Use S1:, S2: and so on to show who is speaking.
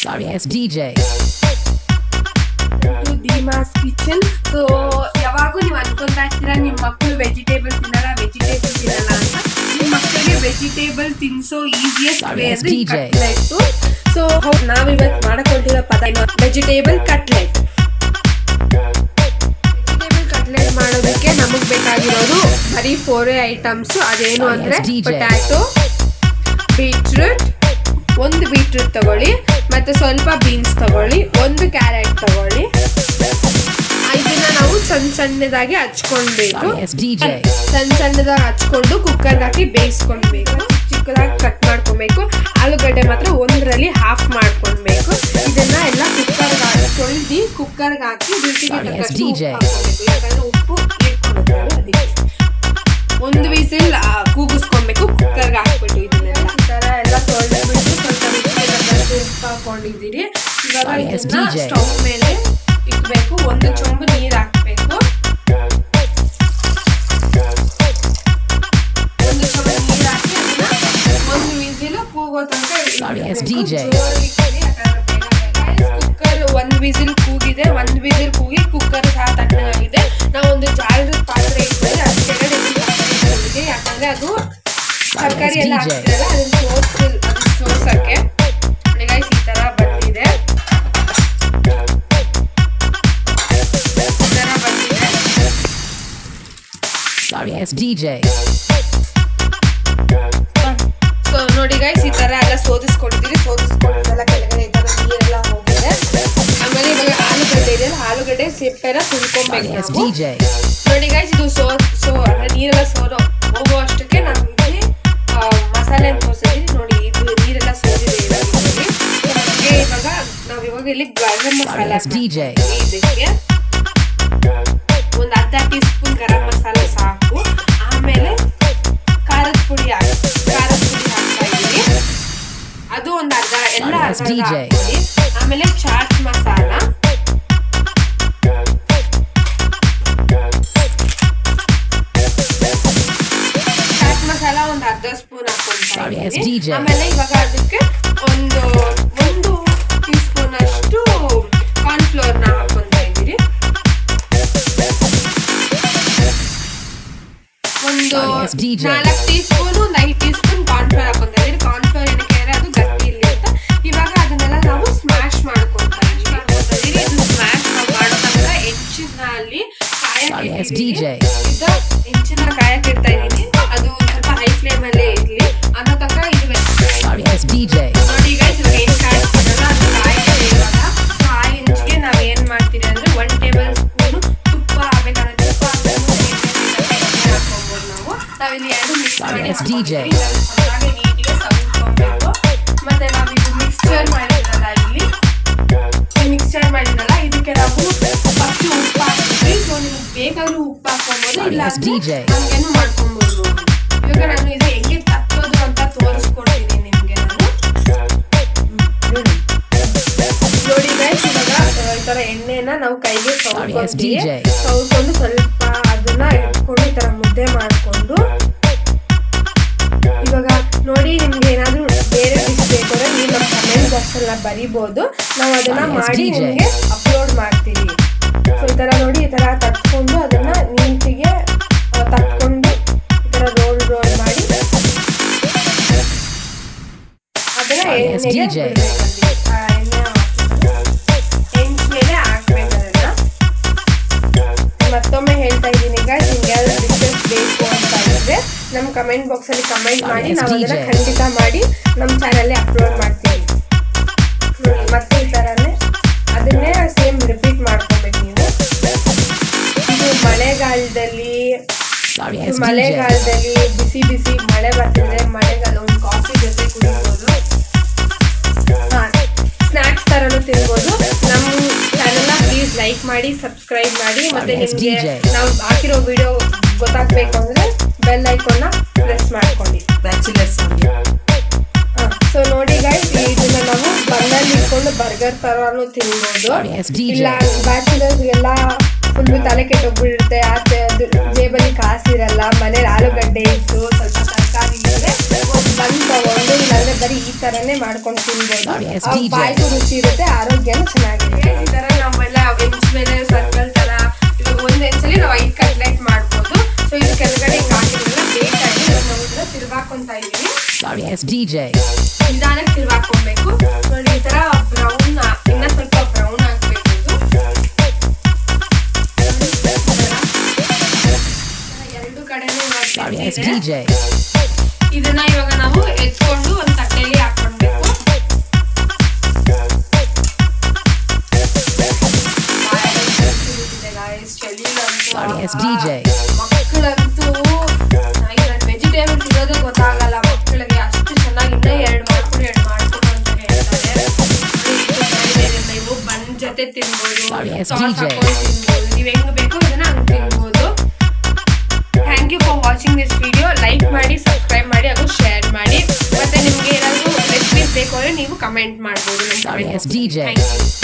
S1: Sorry, it's DJ.
S2: Dheema's kitchen. So ಯಾವಾಗೂ ನೀವು ಅನ್ಕೊಂತಾ ಇರ್ತೀರಾ ನಿಮ್ಮ ಮಕ್ಕಳು ವೆಜಿಟೇಬಲ್ ತಿನ್ನಲ್ಲ ಅಂತ. ನಿಮ್ಮ ಮಕ್ಕಳಿಗೆ ವೆಜಿಟೇಬಲ್ ತಿನ್ಸೋ ಈಸಿಯೆಸ್ಟ್ ವೇ ಅಂದ್ರೆ ಕಟ್ಲೆಟ್. ಸೊ ನಾವಿವತ್ತು ಮಾಡಕೊಂಡಿರೋ ಪದಾರ್ಥ ವೆಜಿಟೇಬಲ್ ಕಟ್ಲೆಟ್. ಮಾಡೋದಕ್ಕೆ ನಮಗ್ ಬೇಕಾಗಿರೋದು ಬರೀ 4 ಐಟಮ್ಸ್. ಅದೇನು ಅಂದ್ರೆ ಪೊಟ್ಯಾಟೊ, ಬೀಟ್ರೂಟ್, ಒಂದು ಬೀಟ್ರೂಟ್ ತಗೊಳ್ಳಿ, ಮತ್ತೆ ಸ್ವಲ್ಪ ಬೀನ್ಸ್ ತಗೊಳ್ಳಿ, ಒಂದು ಕ್ಯಾರೆಟ್ ತಗೊಳ್ಳಿ. ಇದನ್ನ ನಾವು ಸಣ್ಣದಾಗಿ ಹಚ್ಕೊಳ್ಬೇಕು. ಸಣ್ಣದಾಗಿ ಹಚ್ಕೊಂಡು ಕುಕ್ಕರ್ಗೆ ಹಾಕಿ ಬೇಯಿಸ್ಕೊಳ್ಬೇಕು. ಚಿಕ್ಕದಾಗಿ ಕಟ್ ಮಾಡ್ಕೊಬೇಕು. ಆಲೂಗಡ್ಡೆ ಮಾತ್ರ ಒಂದರಲ್ಲಿ ಹಾಫ್ ಮಾಡ್ಕೊಳ್ಬೇಕು. ಇದನ್ನ ಎಲ್ಲ ತೊಳೆದು ಕುಕ್ಕರ್ಗೆ ಹಾಕಿ ರುಚಿಗೆ ತಕ್ಕಷ್ಟು ಹಾಕಬೇಕು. ಯಾಕಂದ್ರೆ ಉಪ್ಪು ಇಟ್ಕೊಳ್ಬೇಕು. ಒಂದು ವಿಸಿಲ್ ಕೂಗಿಸ್ಕೊಳ್ಬೇಕು ಕುಕ್ಕರ್ಗೆ ಹಾಕ್ಬಿಟ್ಟು. ಇದನ್ನೆಲ್ಲ ಈ ತರ ಎಲ್ಲ ತೊಳೆದ್ಬಿಟ್ಟು ಸ್ವಲ್ಪ ರುಚಿಗೆ ತಕ್ಕಷ್ಟು ಉಪ್ಪು ಹಾಕೊಂಡಿದ್ದೀರಿ. ಇವಾಗ ಇದನ್ನ ಸ್ಟವ್ ಮೇಲೆ ಇಟ್ಬೇಕು. ಒಂದು ಚೊಂಬು ನೀರು ಹಾಕ್ಬೇಕು. ಒಂದು ಚೊಂಬು ನೀರು ಹಾಕಿ ಅದನ್ನ ಒಂದು ವಿಸಿಲ್ ಕೂಗೋ ತನಕ ಕುಕ್ಕರ್ ಒಂದ್ ವಿಸಿಲ್ ಕೂಗಿದೆ. ಒಂದ್ ವಿಸಿಲ್ ಕೂಗಿ ಕುಕ್ಕರ್ ಸಹ ತಣ್ಣಗಾಗಿದೆ. ನಾವು ಒಂದು ಜಾಲದ ಪಾತ್ರೆ ಇಟ್ಕೊಂಡು ಅದ್ರ ಕೆಳಗಡೆ ಹಾಕಿದೆ. ಯಾಕಂದ್ರೆ ಅದು ತರಕಾರಿ ಎಲ್ಲ ಹಾಕ್ತಿರಲ್ಲ ಅದನ್ನ ಸೋರ್ಸಕ್ಕೆ. ಗೈಸ್ ಈ ತರ ಬಂದಿದೆ. ಸೊ ನೋಡಿ ಗೈಸ್ ಈ ತರ ಎಲ್ಲ ಸೋದಿಸ್ಕೊಂಡಿದ್ದೆಲ್ಲ ಕೆಳಗಡೆ ಈ ತರ ನೀರೆಲ್ಲ ಹೋಗಿದೆ. ಆಮೇಲೆ ಇವಾಗ ಆಲೂಗಡ್ಡೆ ಇದೆ. ಆಲೂಗಡ್ಡೆ ಸಿಪ್ಪೆಲ್ಲ ಸುಲ್ಕೊಬೇಕು ನಾವು. ನೋಡಿ ಗೈಸ್ ಇದು ಅಂದ್ರೆ ನೀರೆಲ್ಲ ಹೋಗೋ ಅಷ್ಟಕ್ಕೆ ನಾವು ಇಲ್ಲಿ ಮಸಾಲೆ ತೋರಿಸಿದ್ವಿ. ನೋಡಿ ಇದು ನೀರೆಲ್ಲ ಸೋದಿದೆ. ಇವಾಗ ನಾವಿವಾಗ ಇಲ್ಲಿ ಗರಂ ಮಸಾಲ ಇದಕ್ಕೆ ಒಂದು ಅರ್ಧ ಟೀ ಸ್ಪೂನ್ ಗರಂ ಮಸಾಲೆ ಸಾಕು. ಆಮೇಲೆ ಖಾರದ ಪುಡಿ ಹಾಕ್ತಾ ಇದೀನಿ. ಅದು ಒಂದು ಅರ್ಧ ಎಲ್ಲ ಹಾಕ್ತೀನಿ. ಆಮೇಲೆ ಚಾಟ್ ಮಸಾಲ, ಒಂದು ಅರ್ಧ ಸ್ಪೂನ್ ಹಾಕೊಂತಾ ಇದ್ದೀನಿ. ಆಮೇಲೆ ಇವಾಗ ಅದಕ್ಕೆ ಒಂದು ಟೀ ಸ್ಪೂನ್ ಅಷ್ಟು ಕಾರ್ನ್ಫ್ಲೋರ್ ನ ಹಾಕೊಂತಾ ಇದ್ದೀರಿ. ಒಂದು 4 ಟೀ ಸ್ಪೂನ್, ಒಂದು 5 ಟೀ ಸ್ಪೂನ್ ಕಾರ್ನ್ಫ್ಲೋರ್ ಹಾಕೊಂತಾ ಇದ್ದೀರಿ. ಕಾರ್ನ್ಫ್ಲೋರ್ ಏನಕ್ಕೆ ಅಂದ್ರೆ ಅದು ಗಟ್ಟಿ ಇರ್ಲಿ ಅಂತ. ಇವಾಗ ಅದನ್ನೆಲ್ಲ ನಾವು ಸ್ಮ್ಯಾಶ್ ಮಾಡ್ಕೊಂತಾ ಇದೀವಿ. ಇದು ಸ್ಮ್ಯಾಶ್ ಮಾಡೋ ತನಕ ಹೆಂಚಿನಲ್ಲಿ ಹೆಂಚಿನ ಕಾಯಕ್ಕೆ ಇಡ್ತಾ ಇದೀನಿ. ಅದು ಸ್ವಲ್ಪ ಹೈ ಫ್ಲೇಮ್ ಅಲ್ಲೇ ಇರ್ಲಿ ಅನ್ನೋ ತನಕ ಇದು ನೋಡಿ ಗೈಸ್ ಇವಾಗ ಏನು ಕಾಯಿಸ್ತಿರಲ್ಲ ಅದು ಕಾಯಿಗೆ. ಇವಾಗ ಆ ಹೆಂಚಿಗೆ ನಾವ್ ಏನ್ ಮಾಡ್ತೀವಿ ಅಂದ್ರೆ 1 ಟೇಬಲ್ ಸ್ಪೂನ್ ತುಪ್ಪ ಹಾಕ್ಬೇಕಾದ್ರೆ ತುಪ್ಪ ಹಾಕ್ಬೋದು. ನಾವಿಲ್ಲಿ 2 ಮಿಕ್ಸ್ ಮಾಡಿ ಹಾಗೆ ನೀಟಿಗೆ ಸವರ್ಕೊಬೇಕು. ಮತ್ತೆ ನಾವಿದು ಮಿಕ್ಸ್ಚರ್ ಮಾಡಿದ್ರಲ್ಲ ಇದಕ್ಕೆ ನಾವು ಫಸ್ಟ್ ಉಪ್ಪು ಹಾಕ್ತೀವಿ. ಸೊ ನಿಮ್ಗೆ ಬೇಕಾದ್ರೂ ಉಪ್ಪು ಹಾಕೊಬೋದು, ಇಲ್ಲ ಹಂಗೇನು ಮಾಡ್ಕೊಬೋದು. ಇವಾಗ ನಾನು ಇದು ಹೆಂಗೆ ತಕ್ಕೋದು ಅಂತ ತೋರಿಸ್ಕೊಡ್ತೀನಿ ನಿಮ್ಗೆ. ನಾನು ನೋಡಿ ಗೈಸ್ ಇವಾಗ ಈ ತರ ಎಣ್ಣೆನ ನಾವು ಕೈಗೆ ಸವರ್ಕೊಂಡು ಸ್ವಲ್ಪ ಅದನ್ನ ಇಟ್ಕೊಂಡು ಈ ತರ ಮುದ್ದೆ ಮಾಡ್ಕೊಂಡು, ಇವಾಗ ನೋಡಿ ನಿಮ್ಗೆ ಏನಾದ್ರು ಬೇರೆ ಡಿಶ್ ಬೇಕಾದ್ರೆ ನೀವು ನಮ್ಮ ಕಮೆಂಟ್ ಬಾಕ್ಸ್ ಎಲ್ಲ ಬರಿಬೋದು. ನಾವು ಅದನ್ನ ಮಾಡಿ ನಿಮ್ಗೆ ಅಪ್ಲೋಡ್ ಮಾಡ್ತೀವಿ. ಸೊ ಈ ತರ ನೋಡಿ ಈ ತರ ತಟ್ಕೊಂಡು ಅದನ್ನ ನೀಟಿಗೆ ತಟ್ಕೊಂಡು ಈ ತರ ರೋಲ್ ಮಾಡಿ ಅದನ್ನ ಎಣ್ಣೆಗೆ ಹೆಂಚ್ ಮೇಲೆ ಹಾಕ್ಬೇಕು. ಅದನ್ನ ಮತ್ತೊಮ್ಮೆ ಹೇಳ್ತಾ ಇದ್ದೀನಿ ಗೈಸ್, ನಿಮ್ಗೆ ಯಾವ್ದು ಡಿಶಸ್ ಬೇಕು ಅಂತ ಇದ್ರೆ ನಮ್ಮ ಕಮೆಂಟ್ ಬಾಕ್ಸ್ ಅಲ್ಲಿ ಕಮೆಂಟ್ ಮಾಡಿ. ನಾವು ಅದನ್ನ ಖಂಡಿತ ಮಾಡಿ ನಮ್ಮ ಚಾನಲ್ ಅಪ್ಲೋಡ್ ಮಾಡ್ತೀವಿ. ಮತ್ತೆ ಈ ತರನೇ ಅದನ್ನೇ ಸೇಮ್ ರಿಪೀಟ್ ಮಾಡ್ಕೊಬೇಕು ನೀವು. ಇದು ಮಳೆಗಾಲದಲ್ಲಿ ಬಿಸಿ ಬಿಸಿ ಮಳೆ ಬರ್ತಿದ್ರೆ ಮಳೆಗಾಲ ಒಂದು ಕಾಫಿ ಜೊತೆ ಕುಡಿಬೋದು. ಸ್ನಾಕ್ಸ್ ತರನು ತಿನ್ಬೋದು. ನಮ್ಮ ಚಾನೆಲ್ನ ಪ್ಲೀಸ್ ಲೈಕ್ ಮಾಡಿ, ಸಬ್ಸ್ಕ್ರೈಬ್ ಮಾಡಿ. ಮತ್ತೆ ನಿಮ್ಗೆ ನಾವು ಹಾಕಿರೋ ವಿಡಿಯೋ ಗೊತ್ತಾಗ್ಬೇಕು ಅಂದ್ರೆ ಬೆಲ್ ಐಕಾನ್ನ ಪ್ರೆಸ್ ಮಾಡ್ಕೊಳ್ಳಿ. ಸೊ ನೋಡಿ ಗೈಸ್ ಇದನ್ನ ನಾವು ಬನ್ನಲ್ಲಿ ಇಟ್ಕೊಂಡು ಬರ್ಗರ್ ತರನು ತಿನ್ಬೋದು. ಇಲ್ಲ ಬ್ಯಾಚುಲರ್ಸ್ಗೆಲ್ಲ ಫುಲ್ ತಲೆ ಕೆಟ್ಟೋಗ್ಬಿಡುತ್ತೆ, ಆಚೆ ಜೇಬಲ್ಲಿ ಕಾಸಿರಲ್ಲ, ಮನೇಲಿ ಆಲೂಗಡ್ಡೆ ಇತ್ತು, ಸ್ವಲ್ಪ ತರಕಾರಿ ಇದ್ರೆ ಬಂದು ತಗೊಂಡು ಇಲ್ಲಾಂದ್ರೆ ಬರೀ ಈ ತರನೇ ಮಾಡ್ಕೊಂಡು ತಿನ್ಬೋದು. ಬಾಯ್ಗೂ ರುಚಿ ಇರುತ್ತೆ, ಆರೋಗ್ಯನೂ ಚೆನ್ನಾಗಿರುತ್ತೆ. ಈ ತರ ನಾವೆಲ್ಲ ವೆಜ್ ಮೇಲೆ ಸರ್ಕಲ್ ತರ ಇವಾಗ ಒಂದು ಹೆಂಚಲ್ಲಿ ನಾವು 5 ಕಟ್ಲೆಟ್ ಮಾಡ್ಬೋದು. ಸೊ ಇದು ಕೆಳಗಡೆ ಹಿಂಗೆ ಹಾಕಿದ್ರೆಲ್ಲ ಬೇಕಾಗಿ ನಾವು ತಿರ್ಗಾಕೊಂತ ಇದೀವಿ. ನಿಧಾನಕ್ಕೆ ತಿರ್ಗಾಕೊಬೇಕು ನೋಡಿ. ಈ ತರ ಬ್ರೌನ್ ಇನ್ನ ಸ್ವಲ್ಪ ಬ್ರೌನ್ ಆಗ್ಬೇಕು. ಎರಡು ಕಡೆನೂ ಇದನ್ನ ಇವಾಗ ನಾವು ಎತ್ಕೊಂಡು ಒಂದು ತಟ್ಟೆಯಲ್ಲಿ ಹಾಕೊಳ್ಬೇಕು. ಮಕ್ಕಳಂತೂ ವೆಜಿಟೇಬಲ್ಸ್ ಇರೋದೇ ಗೊತ್ತಾಗಲ್ಲ ಮಕ್ಕಳಿಗೆ. ಅಷ್ಟು ಚೆನ್ನಾಗಿ ಇನ್ನ 2 ಮಾಡ್ಕೊಡು ಅಂತ ಹೇಳ್ತಾರೆ. ನೀವು ಬನ್ ಜೊತೆ ತಿನ್ಬೋದು, ಸಾಸ್ ಹಾಕೊಂಡು ತಿನ್ಬೋದು, ನೀವು ಹೆಂಗ್ ಬೇಕು ಇದನ್ನ ಹಂಗೆ ತಿನ್ಬೋದು. Thank you for watching this video. Like ಮಾಡಿ, ಸಬ್ಸ್ಕ್ರೈಬ್ ಮಾಡಿ, ಹಾಗೂ ಶೇರ್ ಮಾಡಿ. ಮತ್ತೆ ನಿಮ್ಗೆ ಏನಾದರೂ ರೆಸಿಪೀಸ್ ಬೇಕು ಅಂದರೆ ನೀವು ಕಮೆಂಟ್ ಮಾಡ್ಬೋದು. Thank you.